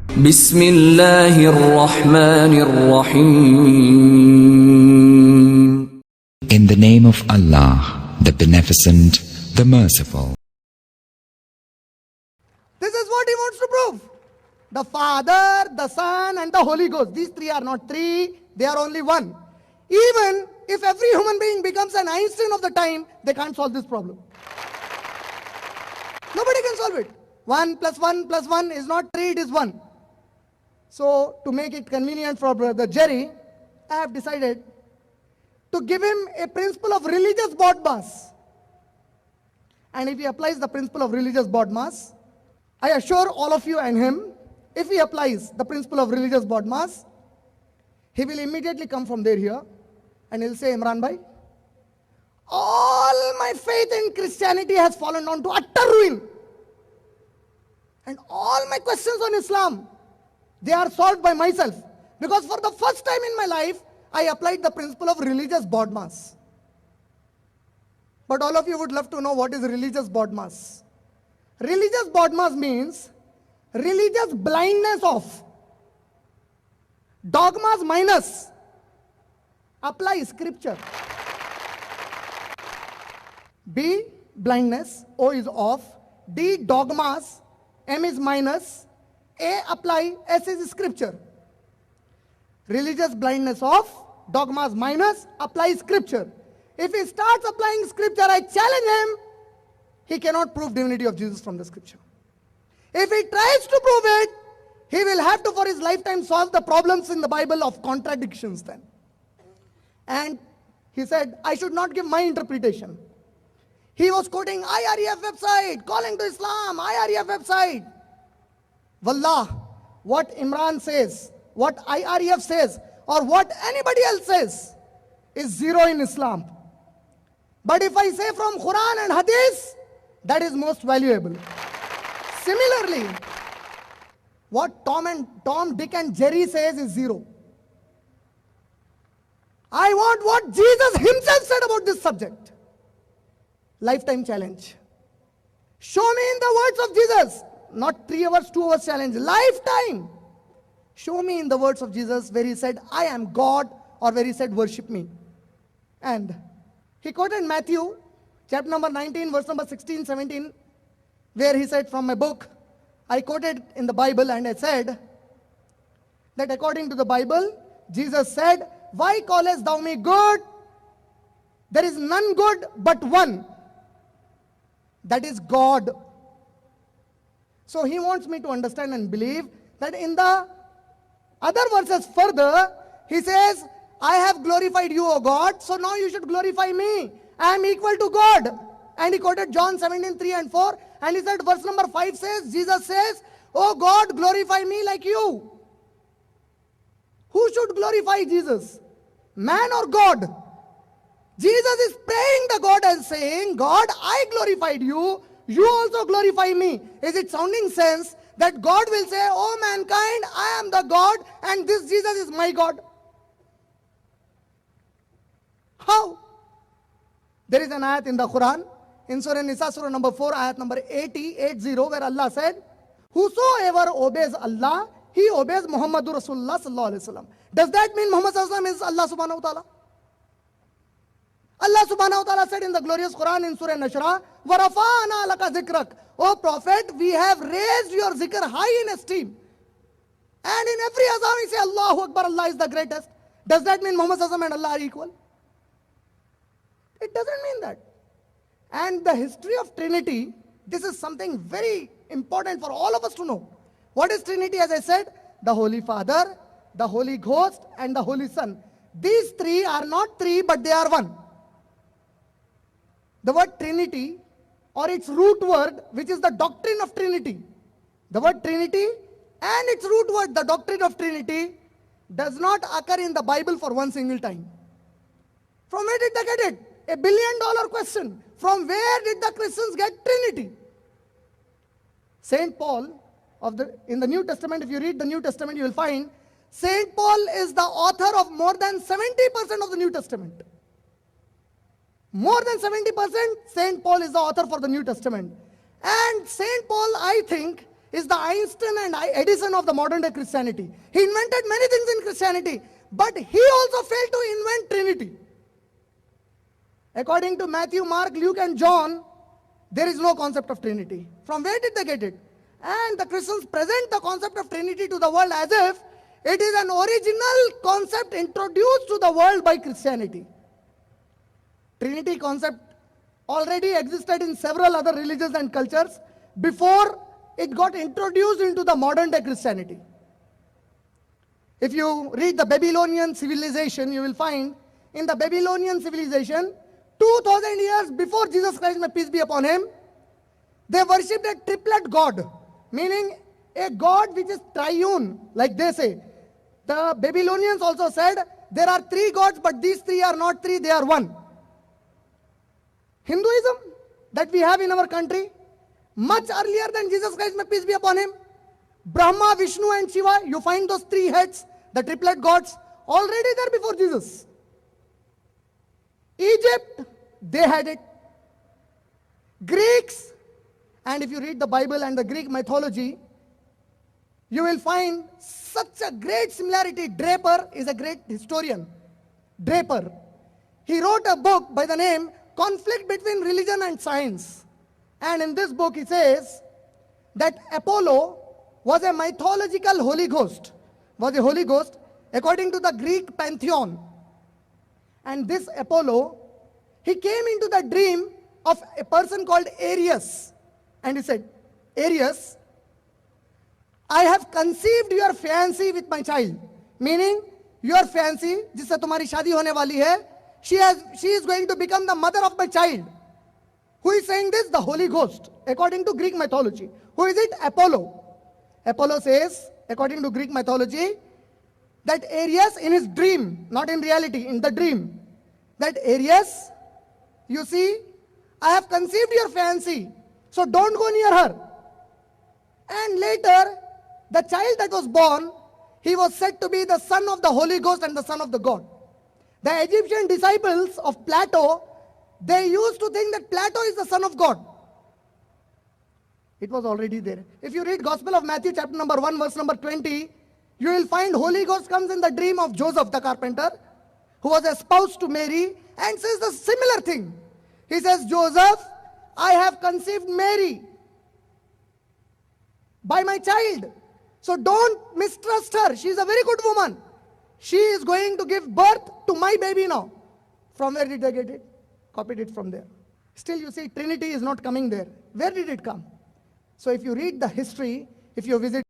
Bismillahir-Rahmanir-Rahim. In the name of Allah, the Beneficent, the Merciful. This is what he wants to prove. The Father, the Son, and the Holy Ghost. These three are not three, they are only one. Even if every human being becomes an Einstein of the time, they can't solve this problem. Nobody can solve it. 1 plus 1 plus 1 is not 3, it is 1. So, to make it convenient for Brother Jerry, I have decided to give him a principle of religious BODMAS. And if he applies the principle of religious BODMAS, I assure all of you and him, if he applies the principle of religious BODMAS, he will immediately come from there here and he'll say, Imran bhai, all my faith in Christianity has fallen down to utter ruin. And all my questions on Islam, they are solved by myself. Because for the first time in my life, I applied the principle of religious BODMAS. But all of you would love to know what is religious BODMAS. Religious BODMAS means religious blindness of. Dogmas minus. Apply scripture. B, blindness. O is off. D, dogmas. M is minus. A, apply. S is scripture. Religious blindness of, dogmas minus, apply scripture. If he starts applying scripture, I challenge him, he cannot prove divinity of Jesus from the scripture. If he tries to prove it, he will have to for his lifetime solve the problems in the Bible of contradictions then. And he said, I should not give my interpretation. He was quoting IREF website, calling to Islam, IREF website. Wallah, what Imran says, what IREF says, or what anybody else says, is zero in Islam. But if I say from Quran and Hadith, that is most valuable. Similarly, what Tom, Dick and Jerry says is zero. I want what Jesus himself said about this subject. Lifetime challenge. Show me in the words of Jesus, not 3 hours, 2 hours challenge, lifetime. Show me in the words of Jesus where he said, I am God, or where he said, worship me. And he quoted Matthew, chapter number 19, verse number 16, 17, where he said from my book, I quoted in the Bible and I said that according to the Bible, Jesus said, why callest thou me good? There is none good but one. That is God. So he wants me to understand and believe that in the other verses further, he says, I have glorified you, O God, so now you should glorify me. I am equal to God. And he quoted John 17, 3 and 4. And he said, verse number 5 says, Jesus says, O God, glorify me like you. Who should glorify Jesus? Man or God? Jesus is praying the God and saying, God, I glorified you. You also glorify me. Is it sounding sense that God will say, oh mankind, I am the God and this Jesus is my God? How? There is an ayat in the Quran, in Surah Nisa, Surah number 4, ayat number 80, where Allah said, whosoever obeys Allah, he obeys Muhammadur Rasulullah sallallahu alaihi wasallam. Does that mean Muhammad sallallahu alaihi wasallam is Allah subhanahu wa ta'ala? Allah subhanahu wa ta'ala said in the glorious Quran in Surah Nashra, وَرَفَعْنَا لَكَ ذِكْرَكَ. O Prophet, we have raised your zikr high in esteem. And in every azan we say, Allahu Akbar, Allah is the greatest. Does that mean Muhammad sallallahu alaihi wasallam and Allah are equal? It doesn't mean that. And the history of Trinity, this is something very important for all of us to know. What is Trinity? As I said, the Holy Father, the Holy Ghost, and the Holy Son. These three are not three, but they are one. The word Trinity, or its root word, which is the doctrine of Trinity. The word Trinity and its root word, the doctrine of Trinity, does not occur in the Bible for one single time. From where did they get it? $1 billion question. From where did the Christians get Trinity? Saint Paul, in the New Testament, if you read the New Testament, you will find Saint Paul is the author of more than 70% of the New Testament. More than 70%, Saint Paul is the author for the New Testament. And Saint Paul, I think, is the Einstein and Edison of the modern day Christianity. He invented many things in Christianity, but he also failed to invent Trinity. According to Matthew, Mark, Luke and John, there is no concept of Trinity. From where did they get it? And the Christians present the concept of Trinity to the world as if it is an original concept introduced to the world by Christianity. Trinity concept already existed in several other religions and cultures before it got introduced into the modern day Christianity. If you read the Babylonian civilization, you will find in the Babylonian civilization, 2000 years before Jesus Christ, may peace be upon him, they worshipped a triplet God, meaning a God which is triune, like they say. The Babylonians also said there are three gods, but these three are not three, they are one. Hinduism that we have in our country, much earlier than Jesus Christ, may peace be upon him, Brahma, Vishnu and Shiva, you find those three heads, the triplet gods, already there before Jesus. Egypt, they had it. Greeks, and if you read the Bible and the Greek mythology, you will find such a great similarity. Draper is a great historian. Draper. He wrote a book by the name Conflict Between Religion and Science. And in this book he says that Apollo was a mythological Holy Ghost. Was a Holy Ghost according to the Greek pantheon. And this Apollo, he came into the dream of a person called Aries. And he said, Aries, I have conceived your fiancé with my child. Meaning, your fiancé, जिससे तुम्हारी शादी होने वाली है, she is going to become the mother of my child. Who is saying this? The Holy Ghost, according to Greek mythology. Who is it? Apollo. Apollo says, according to Greek mythology, that Aries in his dream, not in reality, in the dream, that Aries, you see, I have conceived your fiancé, so don't go near her. And later, the child that was born, he was said to be the son of the Holy Ghost and the son of the God. The Egyptian disciples of Plato, they used to think that Plato is the son of God. It was already there. If you read Gospel of Matthew chapter number 1 verse number 20, you will find Holy Ghost comes in the dream of Joseph the carpenter, who was espoused to Mary, and says the similar thing. He says, Joseph, I have conceived Mary by my child. So don't mistrust her. She is a very good woman. She is going to give birth to my baby now. From where did they get it? Copied it from there. Still you see, Trinity is not coming there. Where did it come? So if you read the history, if you visit